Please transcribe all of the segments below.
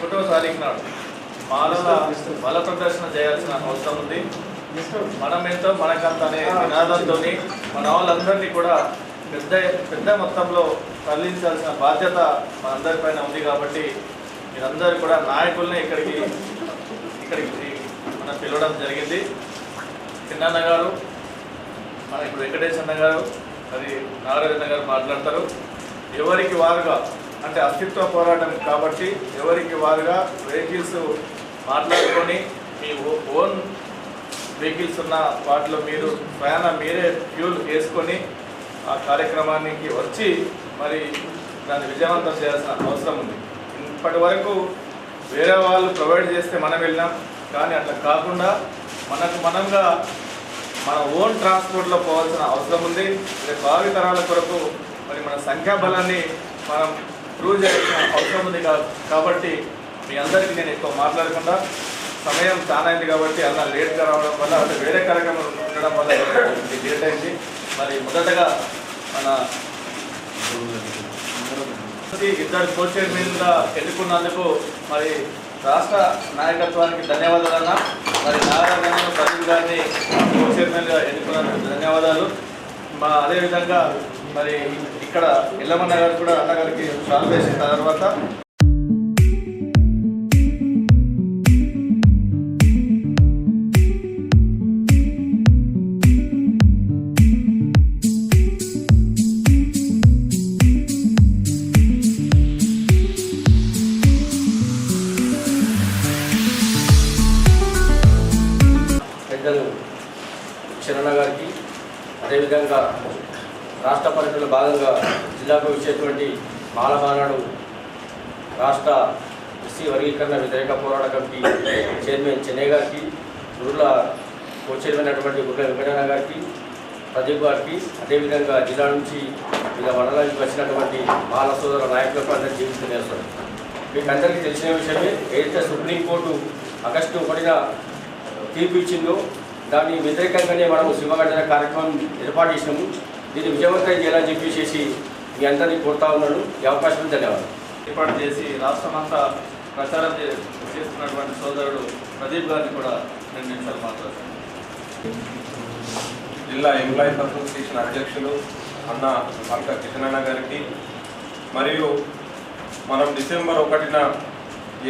1వ తారీఖు నాడు మాలల బల ప్రదర్శన చేయాల్సిన అవసరం ఉంది. మనం ఎంతో మనకంత అనే నినాదంతో మన వాళ్ళందరినీ కూడా పెద్ద మొత్తంలో తరలించాల్సిన బాధ్యత మనందరిపైన ఉంది. కాబట్టి మీరందరూ కూడా నాయకుల్ని ఇక్కడికి మనం పిలవడం జరిగింది. చిన్నన్న గారు, మన ఇప్పుడు వెంకటేష్ అన్న గారు, అది నాగరాజన్న గారు మాట్లాడతారు. ఎవరికి వారుగా అంటే అస్తిత్వ పోరాటం కాబట్టి ఎవరికి వారుగా వెహికల్స్ మాట్లాడుకొని మీ ఓన్ వెహికల్స్ ఉన్న వాటిలో మీరు మీరే ఫ్యూల్ వేసుకొని ఆ కార్యక్రమానికి వచ్చి మరి దాన్ని విజయవంతం చేయాల్సిన అవసరం ఉంది. ఇప్పటి వరకు వేరే వాళ్ళు ప్రొవైడ్ చేస్తే మనం వెళ్ళినాం, కానీ అట్లా కాకుండా మనంగా మన ఓన్ ట్రాన్స్పోర్ట్లో పోవాల్సిన అవసరం ఉంది. భావి తరాల కొరకు మరి మన సంఖ్యాబలాన్ని మనం ప్రూవ్ చేయాల్సిన అవసరం ఉంది. కాబట్టి మీ అందరికీ నేను ఎక్కువ మాట్లాడకుండా, సమయం చాలా అయింది కాబట్టి అలా లేట్గా రావడం వల్ల అంటే వేరే కార్యక్రమం ఉండడం వల్ల లేట్ అయింది. మరి మొదటగా మన 2 కో చైర్మన్గా ఎన్నుకున్నందుకు మరి రాష్ట్ర నాయకత్వానికి ధన్యవాదాలన్న. మరి నారాయణ ప్రదీప్ గారిని కో చైర్మన్గా ఎన్నుకున్నందుకు ధన్యవాదాలు. అదేవిధంగా మరి ఇక్కడ ఎల్లమన్న గారు కూడా అన్నగారికి షాల్ వేసిన తర్వాత పెద్దలు చిన్న గారికి, అదేవిధంగా రాష్ట్ర పర్యటనలో భాగంగా జిల్లాకు వచ్చేటువంటి మాలమానాడు రాష్ట్ర ఎస్సీ వర్గీకరణ వ్యతిరేక పోరాట కమిటీ చైర్మన్ చెన్నై గారికి, గురుల కో చైర్మన్ అయినటువంటి గురుల వెంకటన్న గారికి, ప్రదీప్ గారికి, అదేవిధంగా జిల్లా నుంచి వివిధ మండలానికి వచ్చినటువంటి మాల సోదర నాయకులకు అందరూ జీవిస్తున్నారు. మీకు అందరికీ తెలిసిన విషయమే, ఏదైతే సుప్రీంకోర్టు ఆగస్టు 1న తీర్పు ఇచ్చిందో దాన్ని వ్యతిరేకంగానే మనము సింహగర్జన కార్యక్రమం ఏర్పాటు చేసినాము. దీన్ని విజయవంతం చేయాలని చెప్పేసి మీ అందరినీ కోరుతా ఉన్నాను. ఈ అవకాశం ధన్యవాదాలు. ఏర్పాటు చేసి రాష్ట్రమంతా ప్రచారం చేస్తున్నటువంటి సోదరుడు ప్రదీప్ గారిని కూడా 2 నిమిషాలు మాట్లాడుతాను. జిల్లా ఎంప్లాయీస్ అసోసియేషన్ అధ్యక్షులు అన్న మల్క కిషనన్న గారికి, మరియు మనం డిసెంబర్ 1న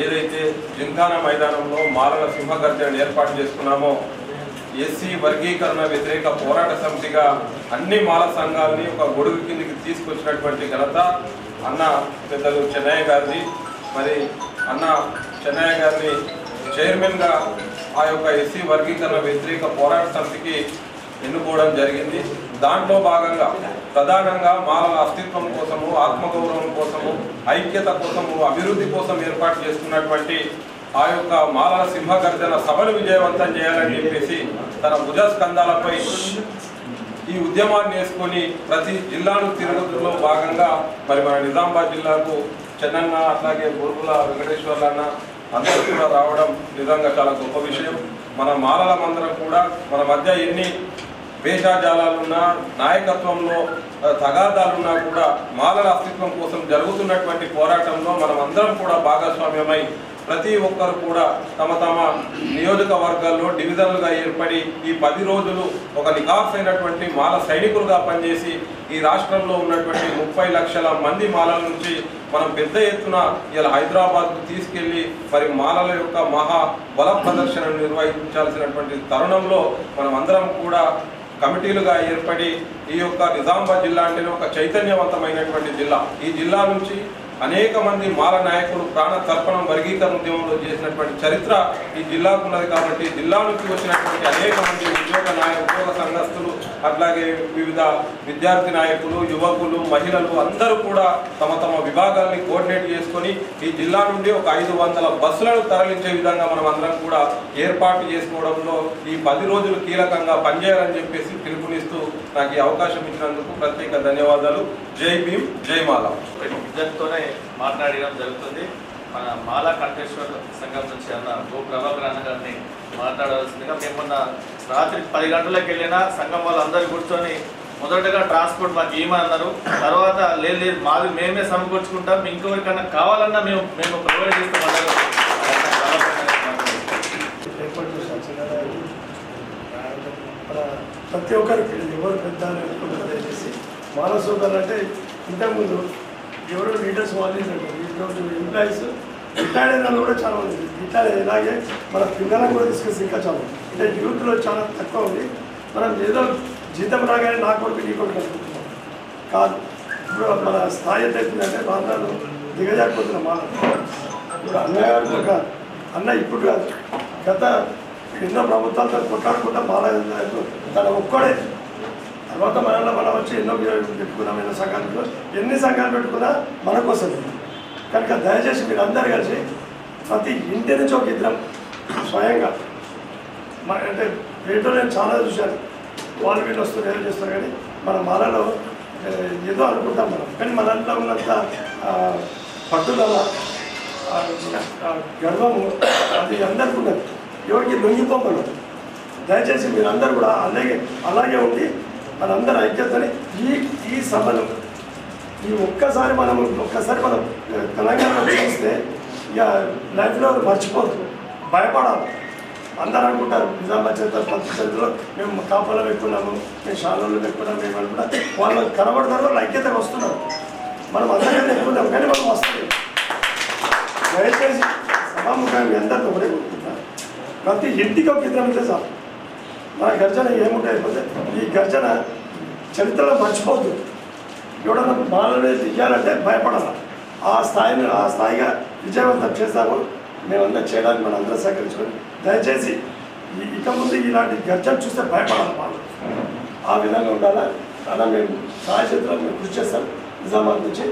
ఏదైతే జింకానా మైదానంలో మాలల సింహగర్జన ఏర్పాటు చేసుకున్నామో, ఎస్సీ వర్గీకరణ వ్యతిరేక పోరాట సమితిగా అన్ని మాల సంఘాలని ఒక గొడుగు కిందికి తీసుకొచ్చినటువంటి ఘనత అన్న పెద్దలు చెన్నయ్య గారిది. మరి అన్న చెన్నయ్య గారిని చైర్మన్గా ఆ యొక్క ఎస్సీ వర్గీకరణ వ్యతిరేక పోరాట సమితికి ఎన్నుకోవడం జరిగింది. దాంట్లో భాగంగా ప్రధానంగా మాలల అస్తిత్వం కోసము, ఆత్మగౌరవం కోసము, ఐక్యత కోసము, అభివృద్ధి కోసం ఏర్పాటు చేస్తున్నటువంటి ఆ యొక్క మాలల సింహగర్జన సభను విజయవంతం చేయాలని చెప్పేసి తన భుజస్కంధాలపై ఈ ఉద్యమాన్ని వేసుకొని ప్రతి జిల్లాను తిరుగుతులో భాగంగా మరి మన నిజామాబాద్ జిల్లాకు చెన్నన్న, అట్లాగే బొరుగుల వెంకటేశ్వర్లన్న అందరూ కూడా రావడం నిజంగా చాలా గొప్ప విషయం. మన మాలలమందరం కూడా మన మధ్య ఎన్ని వేషాజాలాలున్నా, నాయకత్వంలో తగాదాలున్నా కూడా మాలల అస్తిత్వం కోసం జరుగుతున్నటువంటి పోరాటంలో మనం అందరం కూడా భాగస్వామ్యమై ప్రతి ఒక్కరు కూడా తమ నియోజకవర్గాల్లో డివిజన్లుగా ఏర్పడి ఈ 10 రోజులు ఒక నికార్సైనటువంటి మాల సైనికులుగా పనిచేసి ఈ రాష్ట్రంలో ఉన్నటువంటి 30 లక్షల మంది మాలల నుంచి మనం పెద్ద ఎత్తున ఇలా హైదరాబాద్కు తీసుకెళ్లి మరి మాలల యొక్క మహా బల ప్రదర్శనను నిర్వహించాల్సినటువంటి తరుణంలో మనం అందరం కూడా కమిటీలుగా ఏర్పడి ఈ యొక్క నిజామాబాద్ జిల్లా అంటేనే ఒక చైతన్యవంతమైనటువంటి జిల్లా. ఈ జిల్లా నుంచి అనేక మంది మాల నాయకులు ప్రాణ తర్పణం వర్గీకరణ ఉద్యమంలో చేసినటువంటి చరిత్ర ఈ జిల్లాకు ఉన్నది. కాబట్టి జిల్లా నుంచి వచ్చినటువంటి అనేక మంది ఉద్యోగ సంఘస్థులు, అట్లాగే వివిధ విద్యార్థి నాయకులు, యువకులు, మహిళలు అందరూ కూడా తమ విభాగాల్ని కోఆర్డినేట్ చేసుకొని ఈ జిల్లా నుండి ఒక 500 బస్సులను తరలించే విధంగా మనం అందరం కూడా ఏర్పాటు చేసుకోవడంలో ఈ 10 రోజులు కీలకంగా పనిచేయాలని చెప్పేసి పిలుపునిస్తూ నాకు ఈ అవకాశం ఇచ్చినందుకు ప్రత్యేక ధన్యవాదాలు. జై భీమ్, జై మాల. విద్యతోనే మాట్లాడడం జరుగుతుంది. మన మాలా కంఠేశ్వర సంఘం నుంచి అన్న గో ప్రభాకర్ అన్న గారిని మాట్లాడవలసిందిగా. మేము మొన్న రాత్రి 10 గంటలకు వెళ్ళినా సంఘం వాళ్ళందరూ కూర్చొని మొదటగా ట్రాన్స్పోర్ట్ మాకు ఏమన్నారు, తర్వాత లేదు మాది మేమే సమకూర్చుకుంటాం, ఇంకెవరికన్నా కావాలన్నా మేము ప్రొవైడ్ చేస్తామన్నారు. ప్రతి ఒక్కరికి ఎవరు పెద్ద దయచేసి మానవ సోదరులు అంటే ఇంతకుముందు ఎవరో లీడర్స్ వాళ్ళు ఈరోజు ఎంప్లాయీస్ రిటైర్డ్ అయిన వాళ్ళు కూడా చాలా ఉంది. రిటైర్డ్ ఇలాగే మన పిల్లలను కూడా తీసుకొస్తే ఇంకా చాలా అంటే యూత్లో చాలా తక్కువ ఉంది. మనం ఏదో జీతం రాగానే నా కొడుకు నీ కొడుకు అనుకుంటున్నాం కాదు. ఇప్పుడు మన స్థాయి ఎంత అవుతుందంటే మాత్రాలు దిగజారిపోతున్నాం. మన ఇప్పుడు అన్నయ్య గారు ఒక అన్న ఇప్పుడు కాదు, గత ఎన్నో ప్రభుత్వాలతో కొట్లాడుకుంటా మాట్లాడుతూ తన ఒక్కడే. తర్వాత మనం వచ్చి ఎన్నో పెట్టుకున్నాం, ఎన్నో సంఘాలు ఎన్ని సంఘాలు పెట్టుకున్నా మన కోసం. కనుక దయచేసి మీరు అందరు కలిసి ప్రతి ఇంటి నుంచి ఒక ఇద్దరం స్వయంగా అంటే రేట్లో నేను చాలా చూశాను, వాళ్ళు వీళ్ళు వస్తారు ఏదో చేస్తారు, కానీ మన మాలలో ఏదో అనుకుంటాం మనం. కానీ మన అంట్లో ఉన్నంత పట్టుదల గర్వము అది అందరికీ ఉన్నది, ఎవరికి లొంగిపోమను. దయచేసి మీరందరూ కూడా అలాగే ఉండి మనందరూ ఐక్యతని ఈ సభను ఒక్కసారి మనం తెలంగాణ చూస్తే ఇక లైఫ్లో మర్చిపోదు, భయపడాలి. అందరూ అనుకుంటారు నిజామాబాద్ చరిత్రలో మేము కాపలో పెట్టుకున్నాము, మేము షాలలో పెట్టుకున్నాము, మేము అనుకుంటా వాళ్ళు కనబడతారు, వాళ్ళు ఐక్యతగా వస్తున్నారు. మనం అందరికీ ఎక్కున్నాం కానీ మనం వస్తుంది. దయచేసి సభాముఖంగా అందరితో కూడా కోరుకుంటున్నారు, ప్రతి ఇంటికి ఒక ఇద్దరం ఉంటే చాలు. మన గర్జన ఏముంటే అయిపోతే ఈ గర్జన చరిత్రలో మర్చిపోద్దు. ఎవడన్నా మాలనే ఇవ్వాలంటే భయపడాలి. ఆ స్థాయిగా విజయవంతం చేస్తాము. మేమందరం చేయడానికి మనం అందరం సహకరించుకొని దయచేసి ఇక ముందు ఇలాంటి గర్జన చూస్తే భయపడాలి వాళ్ళు. ఆ విధంగా ఉండాలా. అలా మేము సాయశక్తులు మేము కృషి చేస్తాం. నిజామాబాద్ నుంచి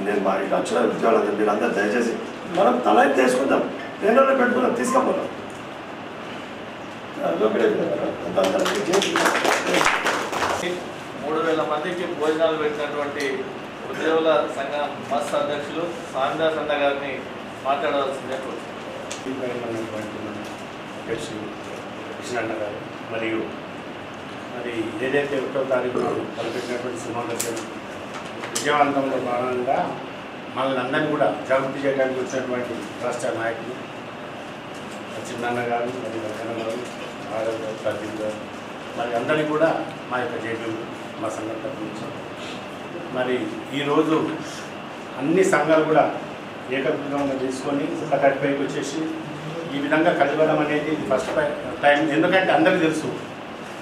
నేను మా ఇటు వచ్చిన ఉద్యోగాలు మీరు అందరూ దయచేసి మనం తల తీసుకుందాం, రెండోలో పెట్టుకుందాం, తీసుకపోతాం. 3,000 మందికి భోజనాలు పెట్టినటువంటి ఉద్యోగుల సంఘం మస్ అధ్యక్షులు స్వామిదాస్ అన్న గారిని మాట్లాడవలసిందే కృష్ణన్న గారు మరియు ఏదైతే 1వ తారీఖు తలపెట్టినటువంటి సమావేశం విజయవంతంలో భాగంగా మనల్ని అందరినీ కూడా జాగృతి చేయడానికి వచ్చినటువంటి రాష్ట్ర నాయకులు చిన్నన్న గారు మరియు వెంకన్న గారు, ఆరవ్ గారు, ప్రదీప్ గారు, మరి అందరినీ కూడా మా యొక్క జేబీలు మా సంఘం తరఫు మరి ఈరోజు అన్ని సంఘాలు కూడా ఏకగ్రీవంగా తీసుకొని ఒక తడిపైకి వచ్చేసి ఈ విధంగా కలవడం అనేది ఫస్ట్ టైం. ఎందుకంటే అందరికీ తెలుసు,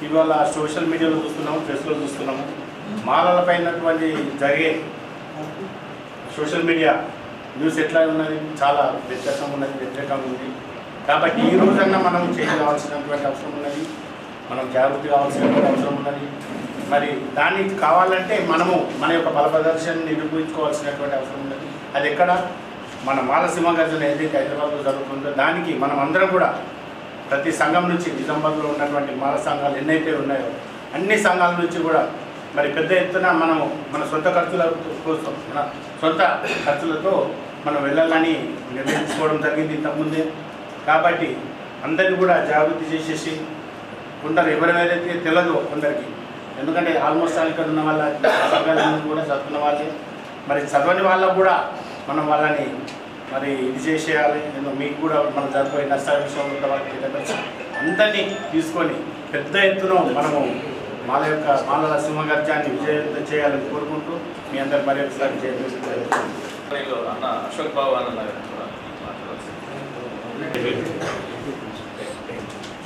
ఇవాళ సోషల్ మీడియాలో చూస్తున్నాము, ప్రెస్లో చూస్తున్నాము, మాలలపైనటువంటి జరిగే సోషల్ మీడియా న్యూస్ ఎట్లా ఉన్నది, చాలా వ్యత్యాసంగా ఉన్నది, వ్యతిరేకంగా ఉంది. కాబట్టి ఈ రోజన్నా మనం చేయవలసినటువంటి అవసరం ఉన్నది, మనం జాగృతి కావాల్సినటువంటి అవసరం ఉన్నది. మరి దానికి కావాలంటే మనము మన యొక్క బల ప్రదర్శనని నిరూపించుకోవాల్సినటువంటి అవసరం ఉన్నది. అది ఎక్కడ మన మాల సింహగర్జన ఏదైతే హైదరాబాద్లో జరుగుతుందో దానికి మనం అందరం కూడా ప్రతి సంఘం నుంచి నిజామాబాద్లో ఉన్నటువంటి మాల సంఘాలు ఎన్నైతే ఉన్నాయో అన్ని సంఘాల నుంచి కూడా మరి పెద్ద ఎత్తున మనము మన సొంత ఖర్చుల కోసం మన సొంత ఖర్చులతో మనం వెళ్ళాలని నిర్ణయించుకోవడం జరిగింది ఇంతకుముందే. కాబట్టి అందరినీ కూడా జాగృతి చేసేసి కొందరు ఎవరైతే తెలియదు కొందరికి, ఎందుకంటే ఆల్మోస్ట్ ఇక్కడ ఉన్న వాళ్ళ సంఘాలన్నీ కూడా చదువుకున్న వాళ్ళే, మరి చదవని వాళ్ళకు కూడా మనం వాళ్ళని మరి ఇది చేసేయాలి. మీకు కూడా మనం చదువుకునే నష్టాల విషయంలో కూడా వాళ్ళకి అందరినీ తీసుకొని పెద్ద ఎత్తున మనము మాలల సింహగర్జాన్ని విజయవంతం చేయాలని కోరుకుంటూ మీ అందరు మరి ఒకసారి అన్న అశోక్ బాబు అన్న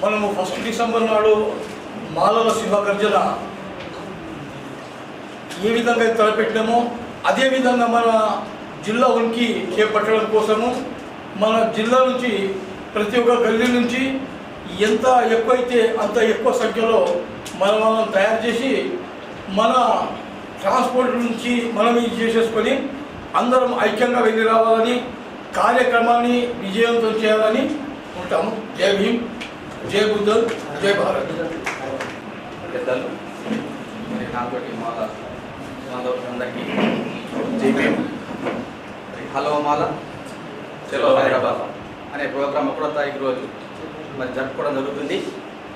మనము 1 డిసెంబర్ నాడు మాలల సింహగర్జన ఏ విధంగా తలపెట్టినామో అదేవిధంగా మన జిల్లా ఉనికి చేపట్టడం కోసము మన జిల్లా నుంచి ప్రతి ఒక్క గల్లీ నుంచి ఎంత ఎక్కువైతే అంత ఎక్కువ సంఖ్యలో మనం తయారు చేసి మన ట్రాన్స్పోర్ట్ నుంచి మనం ఇది చేసేసుకొని అందరం ఐక్యంగా వెళ్ళి రావాలని కార్యక్రమాన్ని విజయవంతం చేయాలని ఉంటాము. జై భీమ్, జై బుద్ధ, జై భారత్. పెద్దలు మరి నాతోటి మాల అందరికీ జై భీమ్. హలో మాల చలో హైదరాబాద్ అనే ప్రోగ్రాం 1వ తారీఖు రోజు మరి జరుపుకోవడం జరుగుతుంది.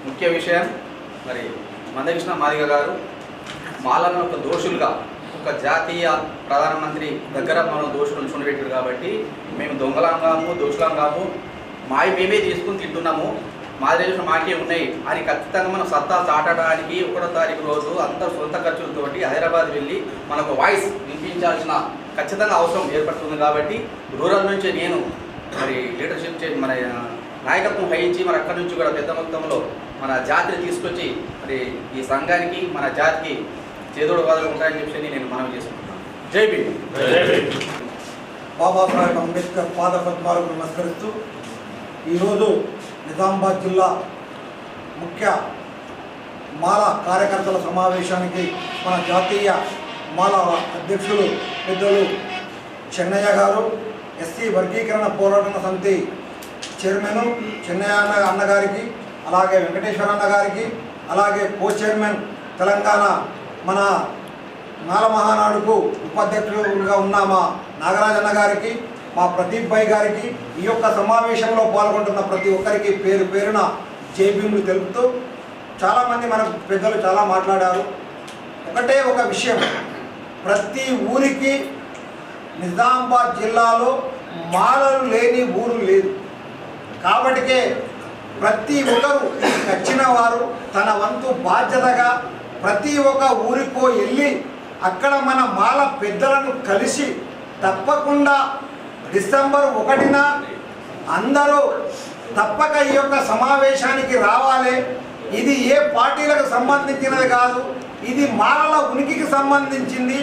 ముఖ్య విషయం మరి మందకృష్ణ మాదిగ గారు మాలను ఒక దోషులుగా ఒక జాతీయ ప్రధానమంత్రి దగ్గర మనం దోషులు ఉంచబెట్టారు కాబట్టి మేము దొంగలంగాము దోషులంగాము మేమే తీసుకుని తింటున్నాము, మా దేశం మాకే ఉన్నాయి అని ఖచ్చితంగా మనం సత్తా చాటడానికి 1వ తారీఖు రోజు అందరూ సొంత ఖర్చులతోటి హైదరాబాద్ వెళ్ళి మనకు వాయిస్ వినిపించాల్సిన ఖచ్చితంగా అవసరం ఏర్పడుతుంది. కాబట్టి రూరల్ నుంచి నేను మరి లీడర్షిప్ మన నాయకత్వం వహించి మరి అక్కడి నుంచి కూడా పెద్ద మొత్తంలో మన జాతిని తీసుకొచ్చి మరి ఈ సంఘానికి మన జాతికి చేదోడు వాదులు ఉంటాయని చెప్పి నేను మనవి చేసుకుంటున్నాను. జై భీమ్. బాబాసాహెబ్ అంబేద్కర్ పాద పద్మాలకు నమస్కరిస్తూ ఈరోజు నిజామాబాద్ జిల్లా ముఖ్య మాల కార్యకర్తల సమావేశానికి మన జాతీయ మాల అధ్యక్షులు పెద్దలు చెన్నయ్య గారు, ఎస్సీ వర్గీకరణ పోరాట సమితి చైర్మన్ చెన్నయ్య అన్నగారికి, అలాగే వెంకటేశ్వర అన్న గారికి, అలాగే కో చైర్మన్ తెలంగాణ మన మాల మహానాడుకు ఉపాధ్యక్షులుగా ఉన్న మా నాగరాజన్న గారికి, మా ప్రదీప్ భాయ్ గారికి, ఈ యొక్క సమావేశంలో పాల్గొంటున్న ప్రతి ఒక్కరికి పేరు పేరున జై భీములు తెలుపుతూ, చాలామంది మన పెద్దలు చాలా మాట్లాడారు. ఒకటే ఒక విషయం, ప్రతి ఊరికి నిజామాబాద్ జిల్లాలో మాలలు లేని ఊరు లేదు. కాబట్టికే ప్రతి ఒక్కరు వచ్చిన వారు తన వంతు బాధ్యతగా ప్రతి ఒక్క ఊరికో వెళ్ళి అక్కడ మన మాల పెద్దలను కలిసి తప్పకుండా డిసెంబర్ 1న అందరూ తప్పక ఈ యొక్క సమావేశానికి రావాలి. ఇది ఏ పార్టీలకు సంబంధించినది కాదు, ఇది మాలల ఉనికికి సంబంధించింది.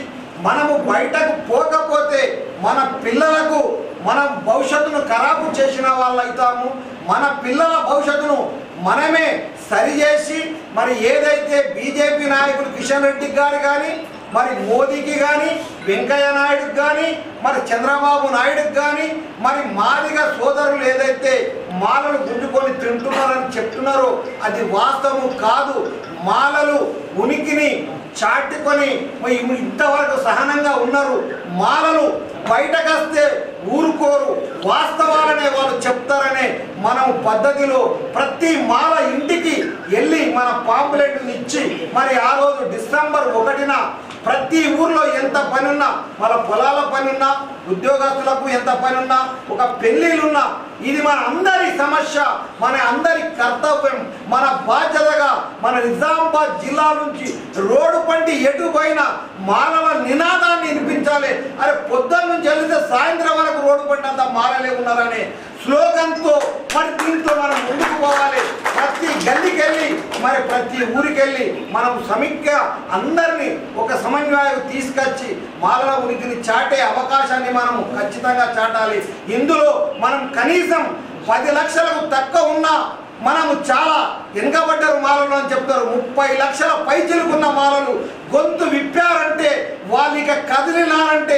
మనము బయటకు పోకపోతే మన పిల్లలకు మనం భవిష్యత్తును ఖరాబు చేసిన వాళ్ళు అవుతాము. మన పిల్లల భవిష్యత్తును మనమే సరిచేసి మరి ఏదైతే బీజేపీ నాయకులు కిషన్ రెడ్డి గారు కానీ, మరి మోదీకి కానీ, వెంకయ్య నాయుడుకి కానీ, మరి చంద్రబాబు నాయుడుకి కానీ, మరి మాదిగ సోదరులు ఏదైతే మాలలు గుంజుకొని తింటున్నారని చెప్తున్నారో అది వాస్తవం కాదు. మాలలు ఉనికిని చాటుకొని ఇంతవరకు సహనంగా ఉన్నారు. మాలలు బయటకు వస్తే ఊరుకోరు, వాస్తవాలనే వాళ్ళు చెప్తారనే మనం పద్ధతిలో ప్రతి మాల ఇంటికి వెళ్ళి మన పాంప్లెట్ని ఇచ్చి మరి ఆ రోజు డిసెంబర్ 1న ప్రతి ఊర్లో ఎంత పని ఉన్నా, మన పొలాల పని ఉన్నా, ఉద్యోగస్తులకు ఎంత పని ఉన్నా, ఒక పెళ్ళిళ్ళున్నా, ఇది మన అందరి సమస్య, మన అందరి కర్తవ్యం, మన బాధ్యతగా మన నిజామాబాద్ జిల్లా నుంచి రోడ్డు పంటి ఎటు పోయిన మాలల నినాదాన్ని వినిపించాలి. అరే పొద్దున్న నుంచి వెళ్తే సాయంత్రం వరకు రోడ్డు పంటి అంతా మాలలే ఉన్నారనే స్లోగన్తో మరి దీంతో మనం ముందుకు పోవాలి. ప్రతి గల్లీకి వెళ్ళి మరి ప్రతి ఊరికి వెళ్ళి మనం సమీక్ష అందరినీ ఒక సమన్వయం తీసుకొచ్చి మాలల ఉనికిని చాటే అవకాశాన్ని మనం ఖచ్చితంగా చాటాలి. ఇందులో మనం కనీసం 10 లక్షలకు తక్కువ ఉన్నా మనము చాలా వెనుకబడ్డారు మాలలు అని చెప్తారు. 30 లక్షల పైచిలుకున్న మాలలు గొంతు విప్పారంటే వాళ్ళు ఇక కదిలినారంటే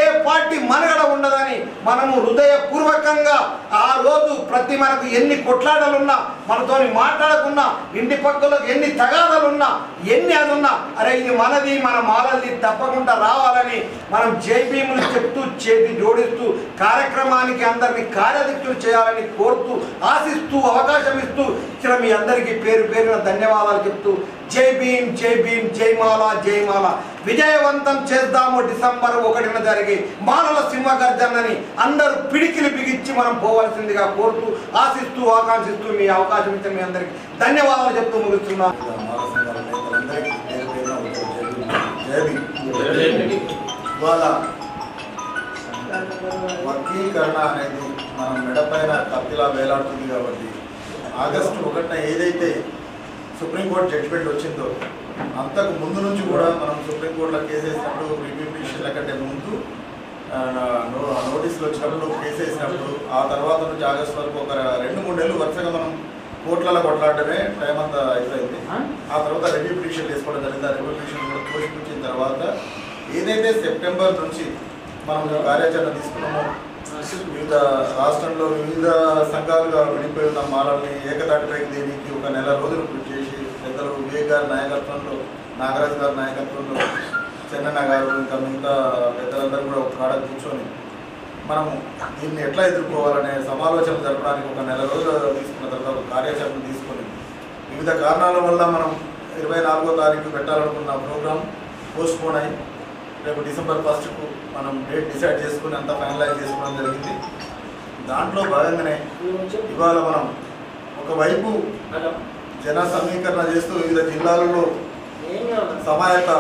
ఏ పార్టీ మనుగడ ఉండదని మనము హృదయపూర్వకంగా ఆ రోజు ప్రతి మనకు ఎన్ని కొట్లాటలున్నా, మనతోని మాట్లాడకున్నా, ఇంటి పక్కలకు ఎన్ని తగాదాలున్నా, ఎన్ని అది ఉన్నా, అరే ఇది మనది, మన మాలది, తప్పకుండా రావాలని మనం జై భీములు చెప్తూ చేతి జోడిస్తూ కార్యక్రమానికి అందరినీ కార్యదక్షులు చేయాలని కోరుతూ ఆశిస్తూ అవకాశం ఇస్తూ ఇచ్చిన మీ అందరికీ పేరు పేరున ధన్యవాదాలు చెప్తూ జై భీమ్, జై భీమ్, జై మాల, జై మాల. విజయవంతం చేద్దాము డిసెంబర్ 1న జరిగే మాలల సింహగర్జనని అందరూ పిడికిలి బిగించి మనం పోవాల్సిందిగా కోరుతూ ఆశిస్తూ ఆకాంక్షిస్తూ మీ అవకాశం ఇచ్చిన మీ అందరికీ ధన్యవాదాలు చెప్తూ ముగిస్తున్నాం. ఇవాళ వర్గీకరణ అనేది మన మెడపైన కత్తిలా వేలాడుతుంది కాబట్టి ఆగస్టు 1న ఏదైతే సుప్రీంకోర్టు జడ్జిమెంట్ వచ్చిందో అంతకు ముందు నుంచి కూడా మనం సుప్రీంకోర్టులో కేసు వేసినప్పుడు రివ్యూ పిటిషన్ల కంటే ముందు నోటీసులు వచ్చినప్పుడు కేసు వేసినప్పుడు ఆ తర్వాత నుంచి ఆగస్టు వరకు ఒక 2-3 నెలలు వరుసగా మనం కోర్టులలో కొట్లాడటమే టైం అంతా అయిపోయింది. ఆ తర్వాత రివ్యూ పిటిషన్ వేసుకోవడం జరిగింది. ఆ రివ్యూ పిటిషన్ కూడా తోసిపుచ్చిన తర్వాత ఏదైతే సెప్టెంబర్ నుంచి మనం కార్యాచరణ తీసుకున్నామో వివిధ రాష్ట్రంలో వివిధ సంఘాలుగా విడిపోయి ఉన్న మాలల్ని ఏకతాటిపైకి దేనికి ఒక నెల రోజులు కృషి చేసి పెద్దలు వివేక్ గారి నాయకత్వంలో, నాగరాజు గారి నాయకత్వంలో, చెన్నన్న గారు ఇంకా మిగతా పెద్దలందరూ కూడా ఒక కాడ కూర్చొని మనము దీన్ని ఎట్లా ఎదుర్కోవాలనే సమాలోచన జరపడానికి ఒక నెల రోజులు తీసుకున్న తర్వాత ఒక కార్యాచరణ తీసుకొని వివిధ కారణాల వల్ల మనం 24వ తారీఖు పెట్టాలనుకున్న ప్రోగ్రాం పోస్ట్పోన్ అయ్యి రేపు డిసెంబర్ 1కు మనం డేట్ డిసైడ్ చేసుకుని అంతా ఫైనలైజ్ చేసుకోవడం జరిగింది. దాంట్లో భాగంగానే ఇవాళ మనం ఒకవైపు జన సమీకరణ చేస్తూ వివిధ జిల్లాలలో సమాయత్త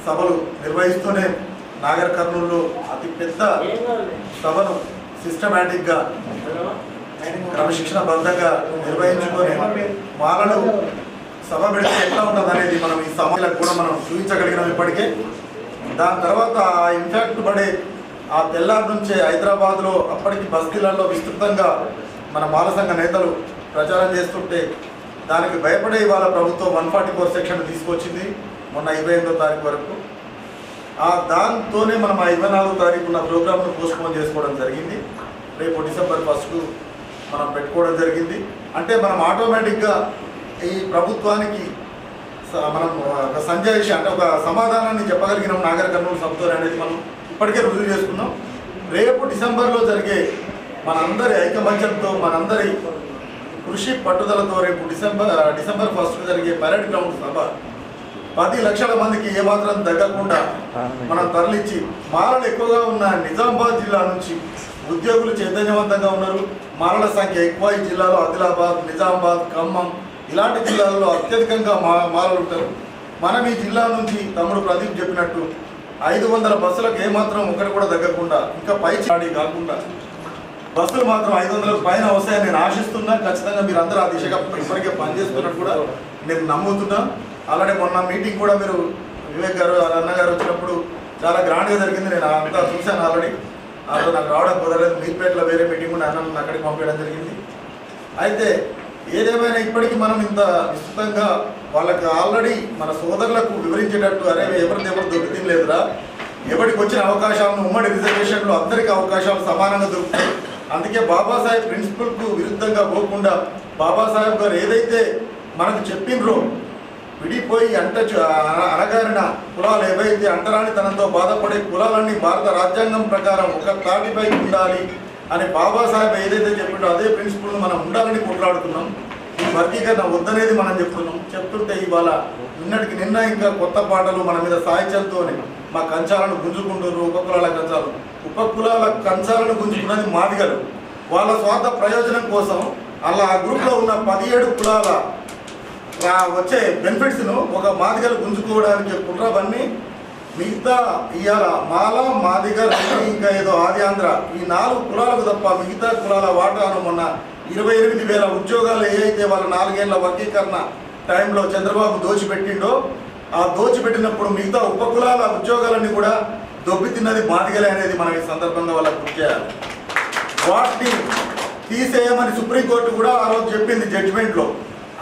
సభలు నిర్వహిస్తూనే నాగర్ కర్నూలులో అతి పెద్ద సభను సిస్టమేటిక్గా క్రమశిక్షణబద్ధంగా నిర్వహించుకొని మాలను సభ పెడితే ఎట్లా ఉంటుంది అనేది మనం ఈ సమాజాలకు కూడా మనం చూపించగలిగినాం ఇప్పటికే. దాని తర్వాత ఆ ఇంపాక్ట్ పడే ఆ తెల్లారి నుంచే హైదరాబాద్లో అప్పటికి బస్తీలలో విస్తృతంగా మన మాల సంఘ నేతలు ప్రచారం చేస్తుంటే దానికి భయపడే ఇవాళ ప్రభుత్వం 144 సెక్షన్ తీసుకొచ్చింది మొన్న 28వ తారీఖు వరకు. దాంతోనే మనం 24వ తారీఖు ఉన్న ప్రోగ్రామ్ను పోస్ట్పోన్ చేసుకోవడం జరిగింది. రేపు డిసెంబర్ 1కు మనం పెట్టుకోవడం జరిగింది. అంటే మనం ఆటోమేటిక్గా ఈ ప్రభుత్వానికి మనం ఒక సంజాయిషి అంటే ఒక సమాధానాన్ని చెప్పగలిగినాం నాగర్ కర్నూలు సభతో అనేది మనం ఇప్పటికే రుజువు చేసుకున్నాం. రేపు డిసెంబర్లో జరిగే మనందరి ఐకమత్యంతో మనందరి కృషి పట్టుదలతో రేపు డిసెంబర్ 1కు జరిగే పరేడ్ గ్రౌండ్ సభ 10 లక్షల మందికి ఏమాత్రం తగ్గకుండా మనం తరలించి మాలలు ఎక్కువగా ఉన్న నిజామాబాద్ జిల్లా నుంచి ఉద్యోగులు చైతన్యవంతంగా ఉన్నారు. మాలల సంఖ్య ఎక్కువ ఈ జిల్లాలో ఆదిలాబాద్, నిజామాబాద్, ఖమ్మం ఇలాంటి జిల్లాల్లో అత్యధికంగా మాలలు ఉంటారు. మనం ఈ జిల్లా నుంచి తమ్ముడు ప్రదీప్ చెప్పినట్టు 500 బస్సులకు ఏమాత్రం ఒకటి కూడా తగ్గకుండా ఇంకా పై చాడి కాకుండా బస్సులు మాత్రం 500 పైన వస్తాయని నేను ఆశిస్తున్నా. ఖచ్చితంగా మీరు అందరూ ఆ దిశగా ఇప్పటికే పనిచేస్తున్నట్టు కూడా నేను నమ్ముతున్నా. అలానే మొన్న మీటింగ్ కూడా మీరు వివేక్ గారు అన్నగారు వచ్చినప్పుడు చాలా గ్రాండ్గా జరిగింది. నేను అంతా చూశాను ఆల్రెడీ. అందులో నాకు రావడం కుదరలేదు. మీర్పేటలో వేరే మీటింగ్ కూడా అన్న అక్కడికి పంపించడం జరిగింది. అయితే ఏదేమైనా ఇప్పటికీ మనం ఇంత విస్తృతంగా వాళ్ళకి ఆల్రెడీ మన సోదరులకు వివరించేటట్టు అరే ఎవరిది దొరికి లేదురా, ఎవరికి వచ్చిన అవకాశాలను ఉమ్మడి రిజర్వేషన్లో అందరికీ అవకాశాలు సమానంగా దొరుకుతాయి. అందుకే బాబాసాహెబ్ ప్రిన్సిపల్కు విరుద్ధంగా పోకుండా బాబాసాహెబ్ గారు ఏదైతే మనకు చెప్పినరో విడిపోయి అనగారిన కులాలు ఏవైతే అంటరానితనంతో బాధపడే కులాలన్నీ భారత రాజ్యాంగం ప్రకారం ఒక తాటిపై ఉండాలి అని బాబాసాహెబ్ ఏదైతే చెప్పిండో అదే ప్రిన్సిపల్ను మనం ఉండాలని కొట్లాడుతున్నాం. ఈ వర్గీకరణ వద్దనేది మనం చెప్తుంటే ఇవాళ నిన్నటికి నిన్న ఇంకా కొత్త పాటలు మన మీద సాహిత్యంతోనే మా కంచాలను గుంజుకుంటున్నారు. ఉపకులాల కంచాలు ఉపకులాల కంచాలను గుంజుకున్నది మాదిగలు. వాళ్ళ స్వార్థ ప్రయోజనం కోసం అలా ఆ గ్రూప్లో ఉన్న 17 కులాల వచ్చే బెనిఫిట్స్ను ఒక మాదిగలు గుంజుకోవడానికి కుట్రవన్నీ మిగతా ఇవాళ మాల మాదిగ ఇంకా ఏదో ఆది ఆంధ్ర ఈ 4 కులాలకు తప్ప మిగతా కులాల వాటాను మొన్న 28,000 ఉద్యోగాలు ఏవైతే వాళ్ళ 4 ఏళ్ల వర్గీకరణ టైంలో చంద్రబాబు దోచిపెట్టిండో ఆ దోచిపెట్టినప్పుడు మిగతా ఉపకులాల ఉద్యోగాలన్నీ కూడా దొబ్బితిన్నది మాదిగలే అనేది మనం ఈ సందర్భంగా వాళ్ళకు గుర్తు చేయాలి. వాటిని తీసేయమని సుప్రీంకోర్టు కూడా ఆ రోజు చెప్పింది జడ్జిమెంట్లో.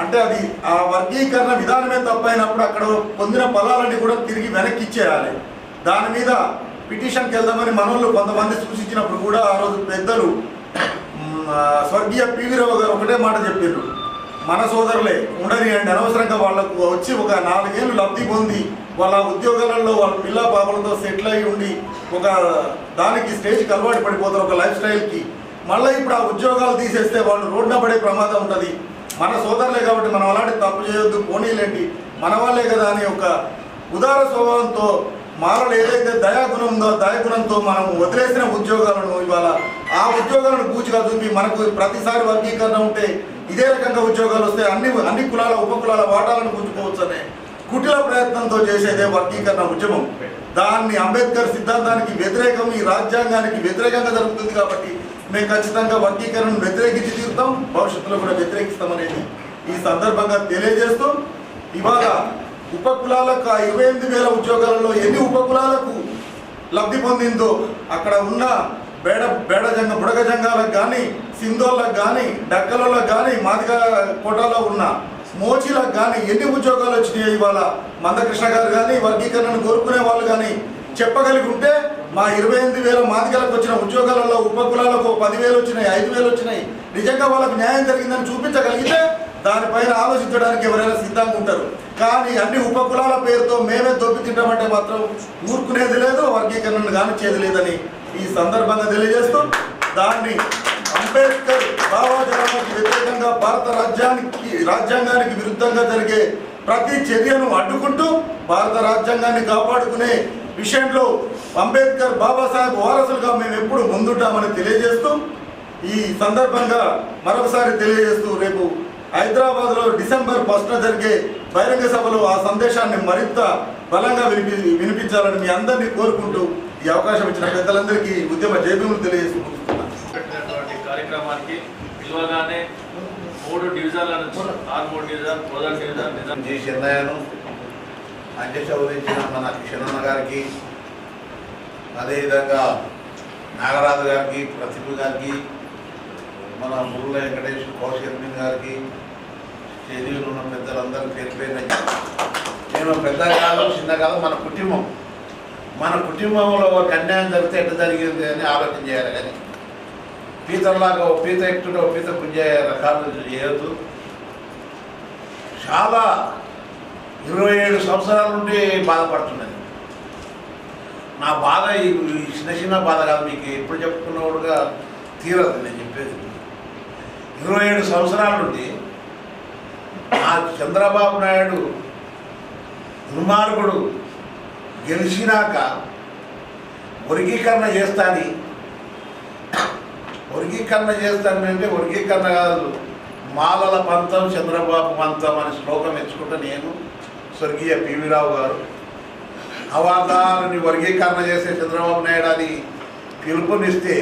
అంటే అది ఆ వర్గీకరణ విధానమే తప్పైనప్పుడు అక్కడ పొందిన పదాలన్నీ కూడా తిరిగి వెనక్కి ఇచ్చేయాలి. దాని మీద పిటిషన్కి వెళ్దామని మనోళ్ళు కొంతమంది సూచించినప్పుడు కూడా ఆ రోజు పెద్దలు స్వర్గీయ పివి రావు గారు ఒకటే మాట చెప్పారు, మన సోదరులే ఉండని అంటే అనవసరంగా వాళ్ళకు వచ్చి ఒక 4 ఏళ్ళు లబ్ధి పొంది వాళ్ళ ఉద్యోగాలలో వాళ్ళ పిల్ల పాపలతో సెటిల్ అయి ఉండి ఒక దానికి స్టేజ్కి అలవాటు పడిపోతారు ఒక లైఫ్ స్టైల్కి. మళ్ళీ ఇప్పుడు ఆ ఉద్యోగాలు తీసేస్తే వాళ్ళు రోడ్డున పడే ప్రమాదం ఉంటుంది. మన సోదరులే కాబట్టి మనం అలాంటి తప్పు చేయొద్దు, పోనీలేంటి మన వాళ్ళే కదా అని ఒక ఉదార స్వభావంతో మాలలో ఏదైతే దయాగుణం ఉందో దయాగుణంతో మనం వదిలేసిన ఉద్యోగాలను ఇవాళ ఆ ఉద్యోగాలను పూచిగా చూపి మనకు ప్రతిసారి వర్గీకరణ ఉంటే ఇదే రకంగా ఉద్యోగాలు వస్తే అన్ని కులాల ఉపకులాల వాటాలను పుంజుకోవచ్చు అనే కుటిల ప్రయత్నంతో చేసేదే వర్గీకరణ ఉద్యమం. దాన్ని అంబేద్కర్ సిద్ధాంతానికి వ్యతిరేకం, ఈ రాజ్యాంగానికి వ్యతిరేకంగా జరుగుతుంది. కాబట్టి మేము ఖచ్చితంగా వర్గీకరణను వ్యతిరేకించి తీరుతాం, భవిష్యత్తులో కూడా వ్యతిరేకిస్తామనేది ఈ సందర్భంగా తెలియజేస్తూ ఇవాళ ఉపకులాలకు 28,000 ఉద్యోగాలలో ఎన్ని ఉపకులాలకు లబ్ధి పొందిందో అక్కడ ఉన్న బుడగ జంగాలకు కానీ సింధోళ్ళకు కానీ డక్కలకు కానీ మాదిగ కోటాలో ఉన్న మోచీలకు కానీ ఎన్ని ఉద్యోగాలు వచ్చినాయి ఇవాళ మందకృష్ణ గారు కానీ వర్గీకరణను కోరుకునే వాళ్ళు కానీ చెప్పగలిగి ఉంటే మా 28,000 మాదిగలకు వచ్చిన ఉద్యోగాలలో ఉపకులాలకు 10,000 వచ్చినాయి, 5,000 వచ్చినాయి, నిజంగా వాళ్ళకు న్యాయం జరిగిందని చూపించగలిగితే దానిపైన ఆలోచించడానికి ఎవరైనా సిద్ధంగా ఉంటారు. కానీ అన్ని ఉపకులాల పేరుతో మేమే దొబ్బి తింటామంటే మాత్రం ఊరుకునేది లేదు, వర్గీకరణను కానిచ్చేది లేదని ఈ సందర్భంగా తెలియజేస్తూ దాన్ని అంబేద్కర్ లావాదేవీలకు వ్యతిరేకంగా భారత రాజ్యాంగానికి విరుద్ధంగా జరిగే ప్రతి చర్యను అడ్డుకుంటూ భారత రాజ్యాంగాన్ని కాపాడుకునే విషయంలో అంబేద్కర్ బాబాసాహెబ్ వారసులుగా మేము ఎప్పుడు ముందుంటామని తెలియజేస్తూ ఈ సందర్భంగా మరొకసారి తెలియజేస్తూ రేపు హైదరాబాద్లో డిసెంబర్ 1న జరిగే బహిరంగ సభలో ఆ సందేశాన్ని మరింత బలంగా వినిపించాలని మీ అందరినీ కోరుకుంటూ ఈ అవకాశం ఇచ్చిన పెద్దలందరికీ ఉద్యమ జయభీములు తెలియజేస్తున్నాను. కార్యక్రమానికి పిలువగానే 3 డివిజన్ల నుంచి 3 division Kodad division Nizam G చెన్నయ్యను అధ్యక్ష వహించిన మన కిషన్ గారికి, అదేవిధంగా నాగరాజు గారికి, ప్రతిభ గారికి, మన మురుల వెంకటేష్ కౌశల్యం గారికి, చేరిలో ఉన్న పెద్దలందరూ పేరుపైన నేను పెద్ద కాలం చిన్న కాలం మన కుటుంబంలో ఒక అన్యాయం జరిగితే ఎట్లా జరిగింది అని ఆలోచన చేయాలి. కానీ పీతల్లాగా ఓ పీత ఎక్కుతుంటే ఓ పీత గుంజే రకాలు చేయొద్దు. చాలా 27 సంవత్సరాల నుండి బాధపడుతున్నది. నా బాధ ఈ చిన్న బాధ కాదు, మీకు ఎప్పుడు చెప్పుకున్నవాడుగా తీరదు. నేను చెప్పేది 27 సంవత్సరాల నుండి ఆ చంద్రబాబు నాయుడు దుర్మార్గుడు గెలిచినాక వర్గీకరణ చేస్తానంటే వర్గీకరణ కాదు, మాలల పంతం చంద్రబాబు పంతం అని శ్లోకం ఎంచుకుంటే నేను స్వర్గీయ పివి రావు గారు అవాదాలని వర్గీకరణ చేసే చంద్రబాబు నాయుడు అని పిలుపునిస్తే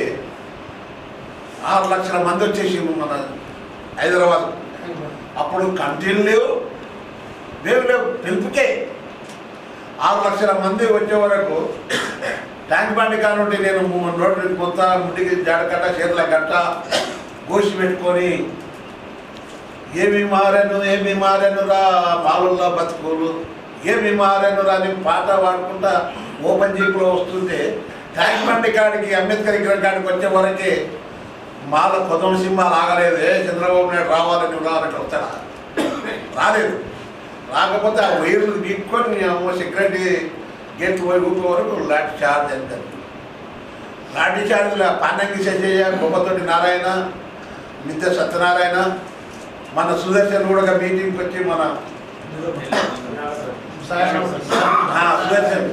6 లక్షల మంది వచ్చేసి మన హైదరాబాద్. అప్పుడు కంటిన్యూ లేవు పిలుపుకే 6 లక్షల మంది వచ్చే వరకు ట్యాంక్ బండి కానుండి నేను రోడ్డు కొంత ముట్టికి జాడకట్ట చేతుల గట్ట గోసి పెట్టుకొని ఏమి మారాను రా మాలుల్లా బతుకులు, ఏమి మారాను రా అని పాట పాడుకుంటా ఓపెన్ జీపులో వస్తుంటే ట్యాంక్ బండి కాడికి అంబేద్కర్ విగ్రహం కాడికి వచ్చే వరకే మాల కొదమ సింహాలు ఆగలేదు. చంద్రబాబు నాయుడు రావాలని రావాలంటే వస్తాడా? రాలేదు. రాకపోతే ఆ వైర్లు తీసుకొని సెక్యూరిటీ గేట్ పోయి ఊపే వరకు లాఠీ చార్జ్ అంటారు. లాఠీ చార్జ్లో పానంగి సంజయ్య, బొమ్మతోటి నారాయణ, మిద్దె సత్యనారాయణ, మన సుదర్శన్ కూడా మీటింగ్కి వచ్చి మన సుదర్శన్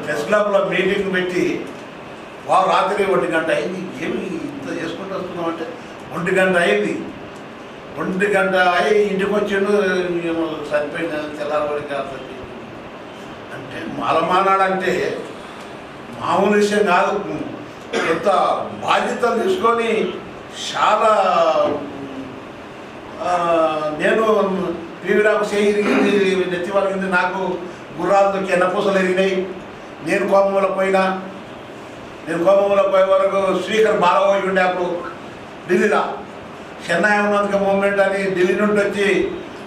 ప్రెస్ క్లబ్లో మీటింగ్ పెట్టి వారు రాత్రి 1 గంట అయింది. ఏమి ఇంత చేసుకుంటూ వస్తున్నాం అంటే 1 గంట అయింది. 1 గంట అయి ఇంటికి వచ్చిండు, చనిపోయింది తెల్లారవరికి అంటే మాలమానాడంటే మామూలు విషయం కాదు. ఎంత బాధ్యతలు తీసుకొని చాలా నేను పీవిరాకు చేయిరిగింది, నెత్తి వలిగింది, నాకు గుర్రాలతో ఎన్నపూసలు ఎరిగినాయి. నేను కోపంలో పోయిన పోయే వరకు స్పీకర్ బాలబోయి ఉండే అప్పుడు ఢిల్లీలో చెన్నై ఉన్నందుకు మూమెంట్ అని ఢిల్లీ నుండి వచ్చి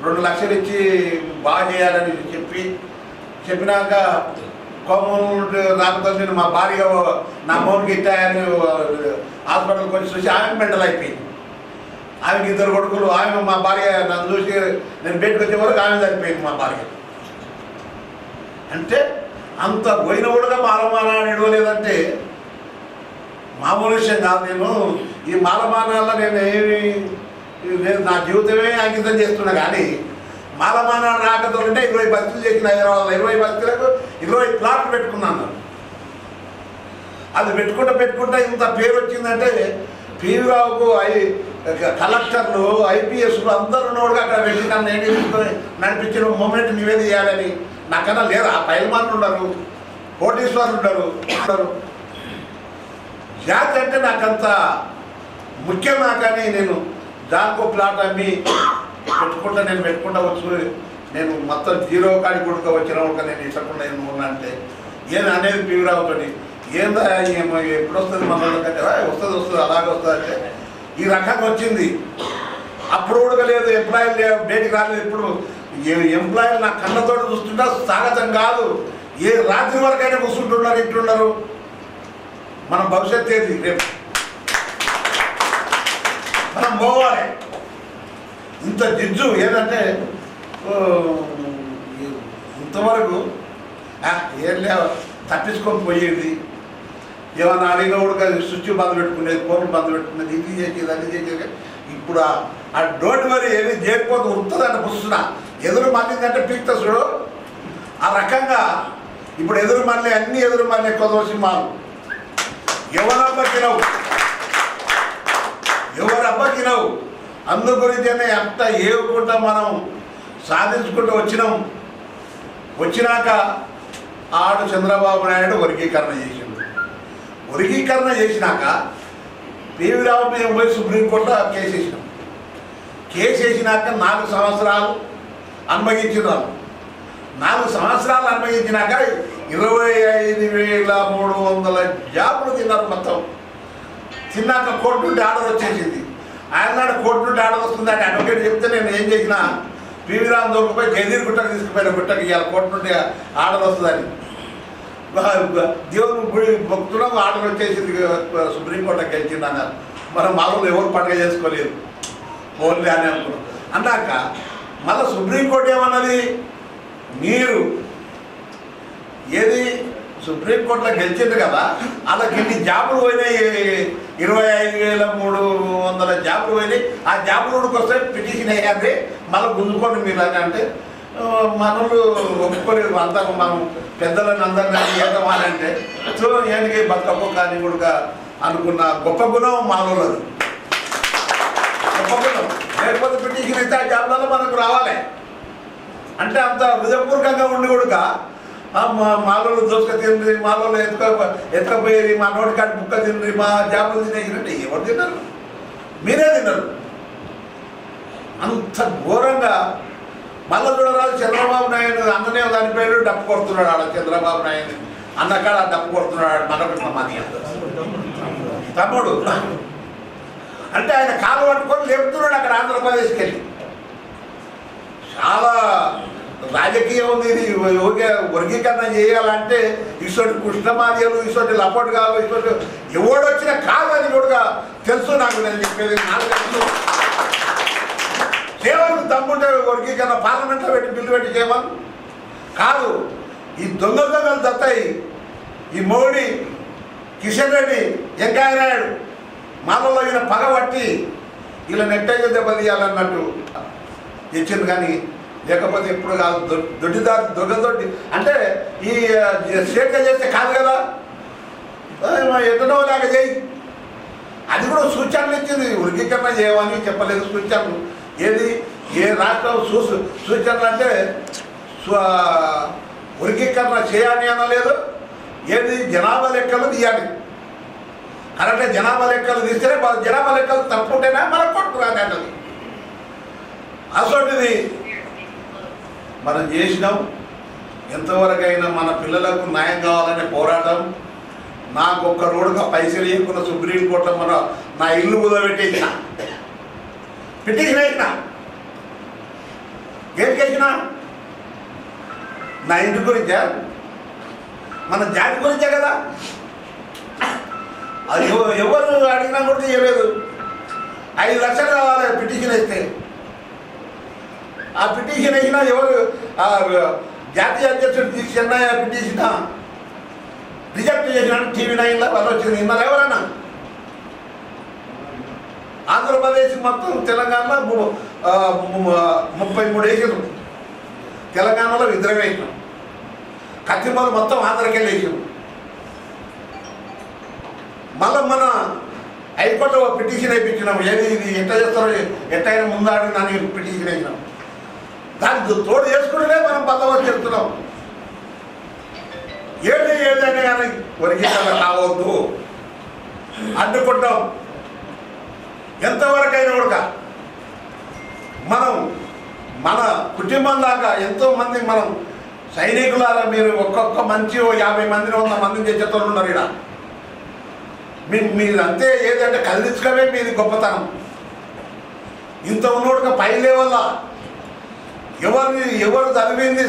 2 లక్షలు ఇచ్చి బాగా చేయాలని చెప్పినాక కోపం రాకపోతే నేను మా భార్య నా మౌన్కి ఇట్టాయని హాస్పిటల్కి వచ్చి చూసి ఆమె మెంటల్ అయిపోయింది. ఆమెకి 2 కొడుకులు. ఆమె మా భార్య నన్ను చూసి నేను బయటకు వచ్చే వరకు ఆమె చనిపోయింది మా భార్య. అంటే అంత పోయిన కూడా మాలమానాన్ని ఇవ్వలేదంటే మామూలు విషయం కాదు. నేను ఈ మాలమానాల్లో నేను నా జీవితమే అంకితం చేస్తున్నా. కానీ మాలమానాలు రాకతుంటే 20 బస్తీలు చేసిన హైదరాబాద్లో 20 బస్తీలకు 20 ప్లాట్లు పెట్టుకున్నాను. అది పెట్టుకుంటా ఇంత పేరు వచ్చిందంటే పీవీరావుకు కలెక్టర్లు, ఐపీఎస్లు అందరూ ఉన్నవాడుగా అక్కడ వెళ్ళి నన్ను నడిపించిన మూమెంట్ నివేది చేయాలని నాకన్నా లేదు. ఆ పైల్మాన్లు ఉండరు, కోటీశ్వర్లు ఉండరు. జాతి అంటే నాకంత ముఖ్యమా? కానీ నేను దానికో ప్లాట్ అమ్మి పెట్టుకుంటా వచ్చు. నేను మొత్తం 0 కాడి కొడుకు వచ్చిన ఒక నేను ఇష్టకుండా ఏమన్నా అంటే ఏం అనేది పీవీరావుతో ఏందా ఎప్పుడు వస్తుంది మన కంటే వస్తుంది అలాగే వస్తుంది అంటే ఈ రకంగా వచ్చింది. అప్పుడు కూడా లేదు, ఎంప్లాయీలు బయటికి రాలేదు. ఇప్పుడు ఎంప్లాయీలు నా కళ్ళతో చూస్తుంటా స్వాగతం కాదు, ఏ రాత్రి వరకైనా కూర్చుంటున్నారు, ఇంటున్నారు. మన భవిష్యత్తు ఏది? రేపు మనం పోవాలి. ఇంత జిజ్జు ఏదంటే ఇంతవరకు ఏం లేవు, తప్పించుకొని పోయేది. ఏమన్నా అడిగినా కూడా స్విచ్ బంద్ పెట్టుకునేది, ఫోన్లు బంద్ పెట్టుకునేది, ఇది చేసేది అది చేసేది. ఇప్పుడు ఆ డోంట్ వరీ ఏది చేయకపోతే ఉరుతుందంటే పుస్తున్నా, ఎదురు మళ్ళీందంటే పీక్త చూడు. ఆ రకంగా ఇప్పుడు ఎదురు మళ్ళీ అన్ని ఎదురు మళ్ళీ ఎక్కువ సినిమాలు ఎవరబ్బకినవు అందు గురించనే అంత ఏవుకుంటా మనం సాధించుకుంటూ వచ్చినాక ఆడు చంద్రబాబు నాయుడు వర్గీకరణ చేసినాక పివి రావు మేము పోయి సుప్రీంకోర్టులో కేసు వేసినాక 4 సంవత్సరాలు అనుభవించినారు. 4 సంవత్సరాలు అనుభవించినాక 25,300 జాబులు తిన్నారు మొత్తం. తిన్నాక కోర్టు నుండి ఆర్డర్ వచ్చేసింది. ఆయన నాడు కోర్టు నుండి ఆర్డర్ వస్తుందని అడ్వకేట్ చెప్తే నేను ఏం చేసినా పివి రావు దొరికిపోయి జగదీర్ గుట్టకు తీసుకుపోయిన గుట్టకి ఇవాళ కోర్టు నుండి ఆర్డర్ వస్తుందని దేవుని గుడి భక్తులకు ఆర్డర్ వచ్చేసింది. సుప్రీంకోర్టుకి గెలిచింది అన్నారు. మనం మామూలు ఎవరు పండుగ చేసుకోలేదు ఓన్లీ అని అనుకున్నాం. అన్నాక మళ్ళీ సుప్రీంకోర్టు ఏమన్నది, మీరు ఏది సుప్రీంకోర్టులో గెలిచింది కదా, వాళ్ళకి ఇన్ని జాబులు పోయినాయి, 25,300 జాబులు పోయినాయి. ఆ జాబులకు వస్తే పిటిషన్ వేయాలి, మళ్ళీ గుంజుకోండి మీరు అని అంటే మనలు ఒప్పుకోలేదు. అంతా మనం పెద్దలను అందరినీ ఏదవాలంటే సో ఏనికి బతకపో కానీ కూడా అనుకున్న గొప్ప గుణం మానవులది, గొప్ప గుణం. లేకపోతే పిటిషన్ అయితే ఆ జాబులలో మనకు రావాలి అంటే అంత హృదయపూర్వకంగా ఉండి కూడా మాలోళ్ళు దోసుక తిండ్రి, మాలోళ్ళు ఎత్తుకపోయేది, మా నోటి కాడి బుక్క తిండ్రి, మా జాబులు తినేసినట్టు ఎవరు తిన్నారు? మీరే తిన్నారు. అంత ఘోరంగా మళ్ళీ చూడరాదు. చంద్రబాబు నాయుడు అన్ననే చనిపోయాడు, డప్పు కొడుతున్నాడు. ఆడ చంద్రబాబు నాయుడు అన్నకాడ డప్పు కొడుతున్నాడు. మనకు మనీ తమ్ముడు అంటే ఆయన కాలు పట్టుకొని లేపుతున్నాడు అక్కడ ఆంధ్రప్రదేశ్కి వెళ్ళి. చాలా రాజకీయం ఉంది. ఇది వర్గీకరణ చేయాలంటే ఇటువంటి కృష్ణమార్యలు, ఇటువంటి లపోటుగాలు, ఇటువంటి ఎవడొచ్చినా కాదని కూడా తెలుసు నాకు. నేను చెప్పేది నాకు తెలుసు. చేయమని తమ్ముంటే వర్గీకరణ పార్లమెంట్లో పెట్టి బిల్లు పెట్టి చేయమని కాదు. ఈ దొంగలు దత్తాయి. ఈ మోడీ, కిషన్ రెడ్డి, వెంకయ్య నాయుడు మాలలో ఈయన పగబట్టి ఇలా నెట్టగా దెబ్బతీయాలన్నట్టు ఇచ్చింది. కానీ లేకపోతే ఎప్పుడు కాదు. దొడ్డి అంటే ఈ స్టేట్గా చేస్తే కాదు కదా, ఎన్నో లేక చేయి. అది కూడా సూచనలు ఇచ్చింది. వర్గీకరణ చేయమని చెప్పలేదు, సూచనలు. ఏది ఏ రాష్ట్రం సూచనలు అంటే వర్గీకరణ చేయాలి అనలేదు. ఏది జనాభా లెక్కలు తీయాలి. కరెక్టే జనాభా లెక్కలు తీస్తేనే జనాభా లెక్కలు తప్పుంటేనే మనకు కొట్టుకురాని అన్నది. అసలుది మనం చేసినాం. ఎంతవరకైనా మన పిల్లలకు న్యాయం కావాలనే పోరాటం. నాకు ఒక్క రోడ్డుగా పైసలు ఇవ్వకుండా సుప్రీంకోర్టులో నా ఇల్లు కుదబెట్టేసిన పిటిషన్ వేసిన. ఏంటికి వేసినా? నా ఇంటి గురించా, మన జాతి గురించే కదా. అది ఎవరు అడిగినా కూడా చేయలేదు. 5 లక్షలు కావాలి పిటిషన్ వేస్తే. ఆ పిటిషన్ వేసినా ఎవరు జాతీయ అధ్యక్షుడు చెన్నై పిటిషన్ రిజెక్ట్ చేసినాడు. TV9లో వాళ్ళు వచ్చింది. నిన్న ఎవరన్నా ఆంధ్రప్రదేశ్ మొత్తం తెలంగాణలో 33 వేసారు. తెలంగాణలో 2 వేసినాం. కత్తిమూలు మొత్తం ఆంధ్రకెళ్ళి వేసాం. మళ్ళీ మన హైకోర్టులో పిటిషన్ వేయించినాం. ఏది ఇది ఎట్లా చేస్తారో ఎట్టయినా ముందాడు నన్ను పిటిషన్ వేసినాం. దానికి తోడు చేసుకుంటూనే మనం బద్దవని చెప్తున్నాం. ఏదైనా కానీ వర్గీకరణ కావద్దు అడ్డుకుంటాం. ఎంతవరకైనా కూడా మనం మన కుటుంబం దాకా ఎంతోమంది మనం సైనికులారా మీరు ఒక్కొక్క మంచి 50 మందిని 100 మందిని తెచ్చేతో ఉన్నారు. ఇక్కడ మీరు అంతే. ఏదంటే కదిలించుకోవే మీది గొప్పతనం. ఇంత ఉన్నోడుగా పై లెవెల్లా ఎవరు చదివింది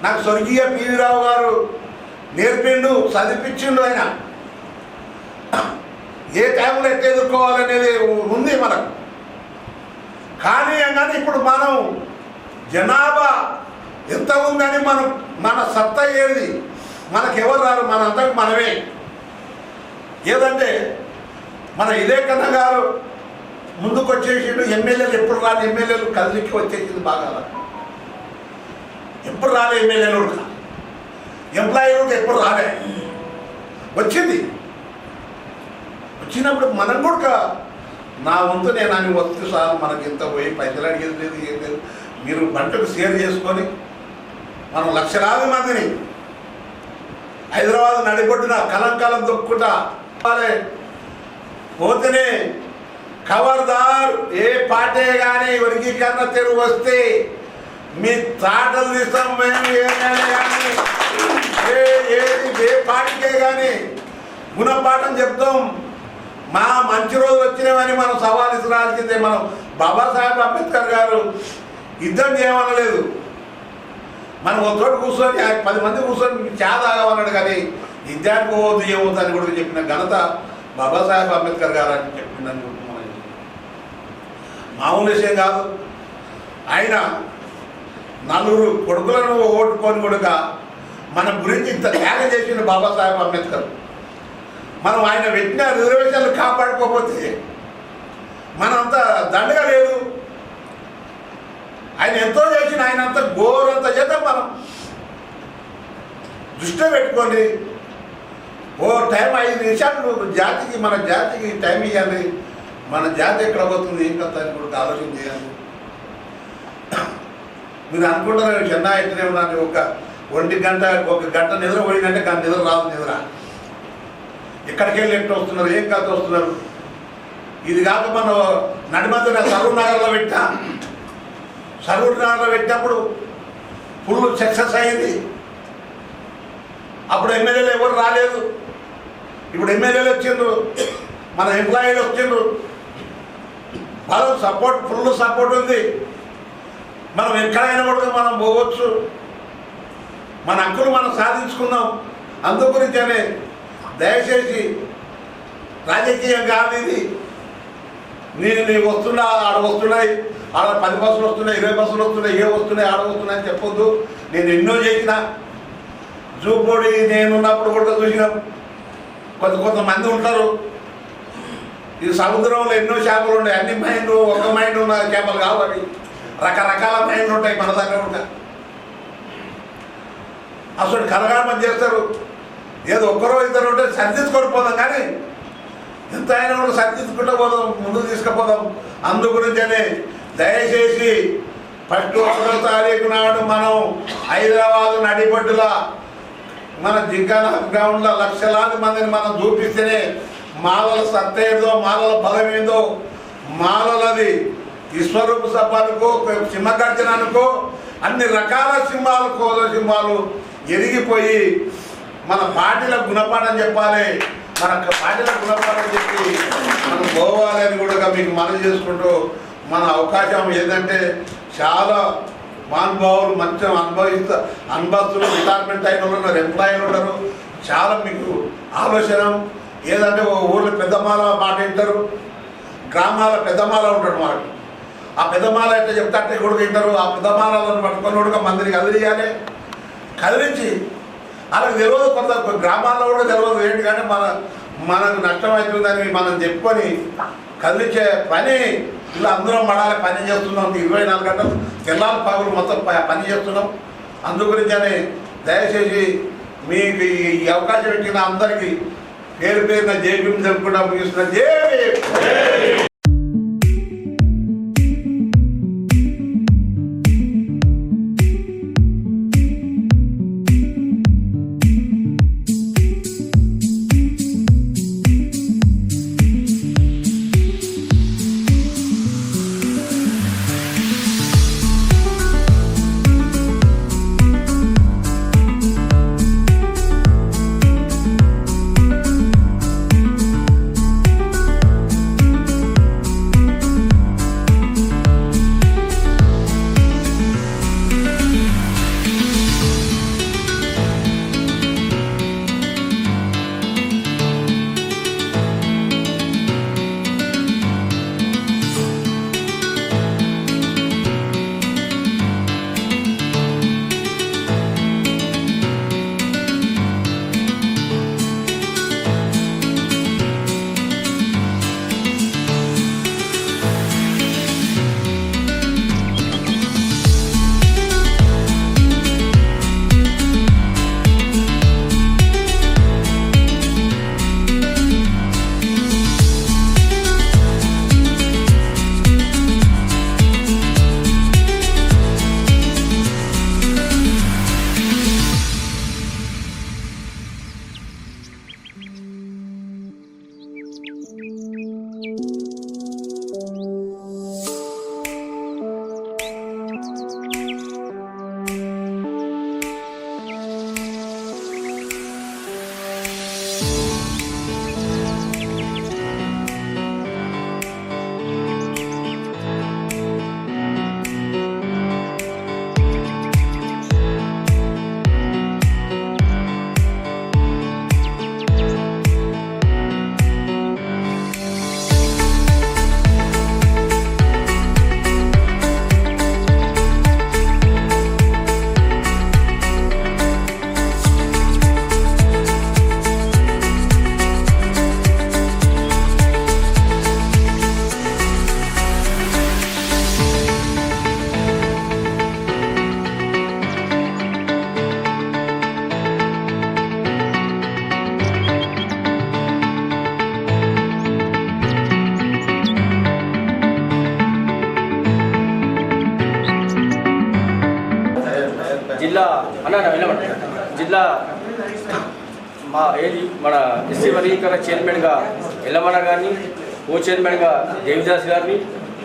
నాకు స్వర్గీయ పివి రావు గారు నేర్పిండు, చదివించిండు. ఆయన ఏ టైంలో ఎట్లా ఎదుర్కోవాలనేది ఉంది మనకు. కానీ ఇప్పుడు మనం జనాభా ఎంత ఉందని మన సత్తా ఏది, మనకు ఎవరు రారు, మనంతకు మనమే. ఏదంటే మన ఇదే కన్నా గారు ముందుకు వచ్చేసిండు. ఎమ్మెల్యేలు ఎప్పుడు రాని ఎమ్మెల్యేలు కదిలికి వచ్చేసింది బాగా. ఎప్పుడు రాలే ఎమ్మెల్యేలు ఎంప్లాయీలు ఎప్పుడు రాలే, వచ్చింది. వచ్చినప్పుడు మనం కూడా నా వంతు నేను అని వస్తు సార్ మనకి ఇంత పోయి పైసలు అడిగేది లేదు, ఏం లేదు, మీరు బంటకు షేర్ చేసుకొని మనం లక్షలాది మందిని హైదరాబాద్ నడిపొట్టిన కలం దొక్కుంటా పోతేనే ఖబర్దార్ ఏ పార్టీ కానీ వర్గీకరణ తెరువు వస్తే మీ తాటలు తీస్తాం మేము. కానీ ఏ పార్టీకే కానీ గుణపాఠం చెప్తాం. మా మంచి రోజులు వచ్చినామని మనం సవాల్ ఇసరాల్సిందే. మనం బాబాసాహెబ్ అంబేద్కర్ గారు యుద్ధం చేయమనలేదు. మనం ఒక చోట కూర్చొని 10 మంది కూర్చొని చా తాగమన్నాడు, కానీ యుద్ధానికి పోవద్దు ఏమవుతుంది అని కూడా చెప్పిన ఘనత బాబాసాహెబ్ అంబేద్కర్ గారు అని చెప్పిందని మనం మామూలు విషయం కాదు. ఆయన 4 కొడుకులను ఓటుకొని కూడా మన గురించి ఇంత త్యాగం చేసిన బాబాసాహెబ్ అంబేద్కర్. మనం ఆయన పెట్టిన రిజర్వేషన్లు కాపాడుకోకపోతే మనంత దండగా లేదు. ఆయన ఎంతో చేసిన ఆయన అంత ఘోరంత చేద్దాం. మనం దృష్టిలో పెట్టుకోండి. ఓ టైం 5 నిమిషాలు జాతికి మన జాతికి టైం ఇవ్వాలి. మన జాతి ఎక్కడ పోతుంది ఏం కథ అని కూడా ఆలోచన చేయాలి. మీరు అనుకుంటారు చెన్నా ఎట్లనే ఉన్నాను, ఒక 1 గంట నిద్ర పోయిందంటే కానీ నిద్ర రాదు. నిద్ర ఎక్కడికి వెళ్ళి ఎట్లా వస్తున్నారు, ఏం కథ వస్తున్నారు. ఇది కాక మనం నడిమధ్యన సరూర్ నగర్లో పెట్టినప్పుడు ఫుల్ సక్సెస్ అయింది. అప్పుడు ఎమ్మెల్యేలు ఎవరు రాలేదు, ఇప్పుడు ఎమ్మెల్యేలు వచ్చిండ్రు, మన ఎంప్లాయీలు వచ్చిండ్రు. వాళ్ళ సపోర్ట్ ఫుల్ సపోర్ట్ ఉంది. మనం ఎక్కడైనా కూడా మనం పోవచ్చు, మన హక్కులు మనం సాధించుకున్నాం. అందు గురించనే దయచేసి రాజకీయం కాదు ఇది. నీ వస్తున్నా ఆడ వస్తున్నాయి, ఆడ 10 బస్సులు వస్తున్నాయి, 20 బస్సులు వస్తున్నాయి, ఏ వస్తున్నాయి ఆడ వస్తున్నాయి అని చెప్పొద్దు. నేను ఎన్నో చేసిన జూపోడి నేనున్నప్పుడు కూడా చూసినాం. కొంతమంది ఉంటారు, ఈ సముద్రంలో ఎన్నో చేపలు ఉన్నాయి. అన్ని మైండ్లు ఒక మైండ్ ఉన్న చేపలు కావాలి, రకరకాల మైండ్లు ఉంటాయి మన దగ్గర ఉంటాయి. అసలు కలగామని చేస్తారు. ఏదో ఒక్కరో ఇద్దరు ఉంటే సరిదిద్దుకొని పోదాం, కానీ ఎంత అయినా కూడా సరిదిద్దుకుంటూ పోదాం, ముందుకు తీసుకుపోదాం. అందు గురించనే దయచేసి ఫస్ట్ 1వ తారీఖు నాడు మనం హైదరాబాదు నడిబొడ్డుల మన జింకానా గ్రౌండ్లో లక్షలాది మందిని మనం చూపిస్తేనే మాలల సత్త ఏదో, మాలల బలం ఏదో, మాలలది విశ్వరూప సభలకు సింహగర్జనకు అన్ని రకాల సింహాలు కోల సింహాలు ఎరిగిపోయి మన పార్టీలకు గుణపాఠం చెప్పాలి. మన పార్టీలకు గుణపాఠం చెప్పి మనం పోవాలి అని కూడా మీకు మనవి చేసుకుంటూ, మన అవకాశం ఏంటంటే చాలా మహానుభావులు మంచిగా అనుభవస్తులు రిటైర్మెంట్ అయిన వాళ్ళు ఉన్నారు, ఎంప్లాయీలు ఉన్నారు. చాలా మీకు ఆలోచన ఏదంటే ఊళ్ళో పెద్దమాల మాట వింటారు, గ్రామాల పెద్దమాల ఉంటాడు మనకు. ఆ పెద్దమాల ఎట్లా చెప్తే అట్లా కూడా వింటారు. ఆ పెద్దమాలను పట్టుకొని కూడా మందిని కదిలియాలి. కదిలించి వాళ్ళకి తెలియదు, కొంత గ్రామాల్లో కూడా తెలియదు ఏంటి, కానీ మనకు నష్టం అవుతుందని మనం చెప్పుకొని కదిలించే పని ఇలా అందరం పడాలి. పని చేస్తున్నాం 24 గంటలు తెల్లారి పగులు మొత్తం పని చేస్తున్నాం. అందుగురించని దయచేసి మీకు ఈ అవకాశం ఇచ్చిన అందరికీ పేరు పేరున జేబీఎం జరుపుకుంటా ముగిస్తున్న జేబీ. జిల్లా మన ఎస్సీ వర్గీకరణ చైర్మన్గా ఎల్లమన్న గారిని, కో చైర్మన్గా దేవిదాస్ గారిని,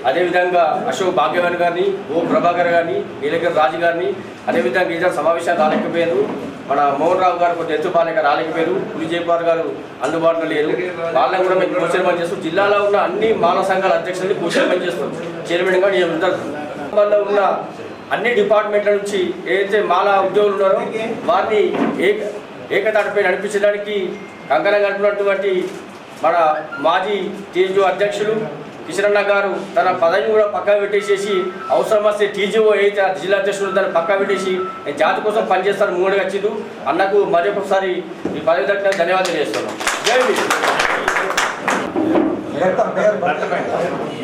అదేవిధంగా అశోక్ భాగ్యవాన్ గారిని, ఓ ప్రభాకర్ గారిని, నీలగిరి రాజు గారిని, అదేవిధంగా ఇతర సమావేశాలు రాలేకపోయారు. మన మోహన్ రావు గారు కొంచెం ఎత్తుపాలేక రాలేకపోయారు. పులి జయపాల్ గారు అందుబాటులో లేరు. వాళ్ళని కూడా మేము కోచైర్మన్ చేస్తూ జిల్లాలో ఉన్న అన్ని మానవ సంఘాల అధ్యక్షులని కోచైర్మన్ చేస్తాం. చైర్మన్గా వాళ్ళలో ఉన్న అన్ని డిపార్ట్మెంట్ల నుంచి ఏదైతే మాలా ఉద్యోగులు ఉన్నారో వారిని ఏకతాటిపై నడిపించడానికి కంకణం కట్టుకున్నటువంటి మన మాజీ టీజీఓ అధ్యక్షులు కిషనన్న గారు తన పదవిని కూడా పక్కా పెట్టేసేసి అవసరం వస్తే టీజీఓ అయితే జిల్లా అధ్యక్షులు దాన్ని పక్కా పెట్టేసి నేను జాతి కోసం పనిచేస్తాను మూడుగా వచ్చిండు. అన్నకు మరొకసారి ఈ పదవి దక్కిన ధన్యవాదాలు చేస్తున్నాను. జై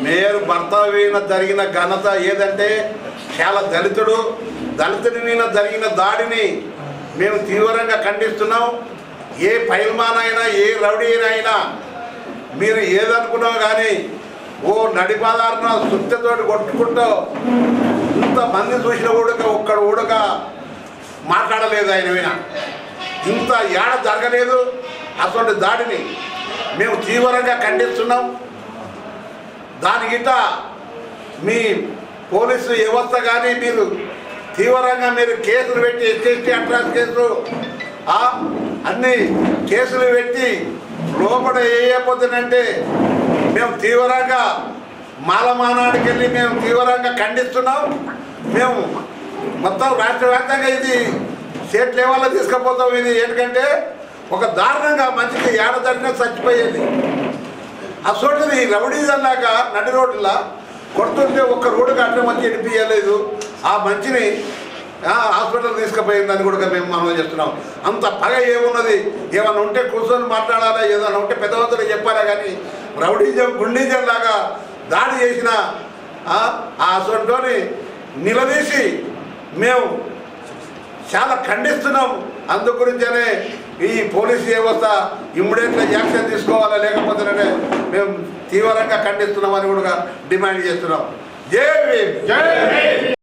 మేయర్ భర్త మీద జరిగిన ఘనత ఏదంటే చాలా దళితుడి మీద జరిగిన దాడిని మేము తీవ్రంగా ఖండిస్తున్నాం. ఏ పైల్మానైనా ఏ రౌడీ అయినా మీరు ఏదనుకున్నా కానీ ఓ నడిపాదారణ సుత్తతోటి కొట్టుకుంటూ ఇంతమంది చూసిన ఒక్కడు ఊడక మాట్లాడలేదు ఆయన విన. ఇంత ఏడ జరగలేదు. అటువంటి దాడిని మేము తీవ్రంగా ఖండిస్తున్నాం. దాని గిట్ట మీ పోలీసు వ్యవస్థ కానీ మీరు తీవ్రంగా మీరు కేసులు పెట్టి ఎస్సీ అట్రాస్ కేసు అన్ని కేసులు పెట్టి లోపల వేయకపోతేనంటే మేము తీవ్రంగా మాలమానాడికి వెళ్ళి మేము తీవ్రంగా ఖండిస్తున్నాం. మేము మొత్తం రాష్ట్ర వ్యాప్తంగా ఇది స్టేట్ లెవెల్లో తీసుకుపోతాం. ఇది ఎందుకంటే ఒక దారుణంగా మంచికి ఏడ జరిగినా చచ్చిపోయేది. అసోటిది రౌడీజల్లాక నడి రోడ్డులా కొడుతుంటే ఒక్క రోడ్డుకి అట్లా మంచి ఎడిపియలేదు. ఆ మంచిని హాస్పిటల్ తీసుకుపోయిందని కూడా మేము మనం చేస్తున్నాం. అంత పగ ఏమున్నది? ఏమన్నా ఉంటే కూర్చొని మాట్లాడాలా, ఏదైనా ఉంటే పెద్దవంతులు చెప్పాలా, కానీ రౌడీజం గుండీజం లాగా దాడి చేసిన ఆ అసోటిని నిలదీసి మేము చాలా ఖండిస్తున్నాం. అందు గురించనే ఈ పోలీసు వ్యవస్థ ఇమ్మీడియట్గా యాక్షన్ తీసుకోవాలా, లేకపోతేనే మేము తీవ్రంగా ఖండిస్తున్నామని కూడా డిమాండ్ చేస్తున్నాం. జై భీమ్.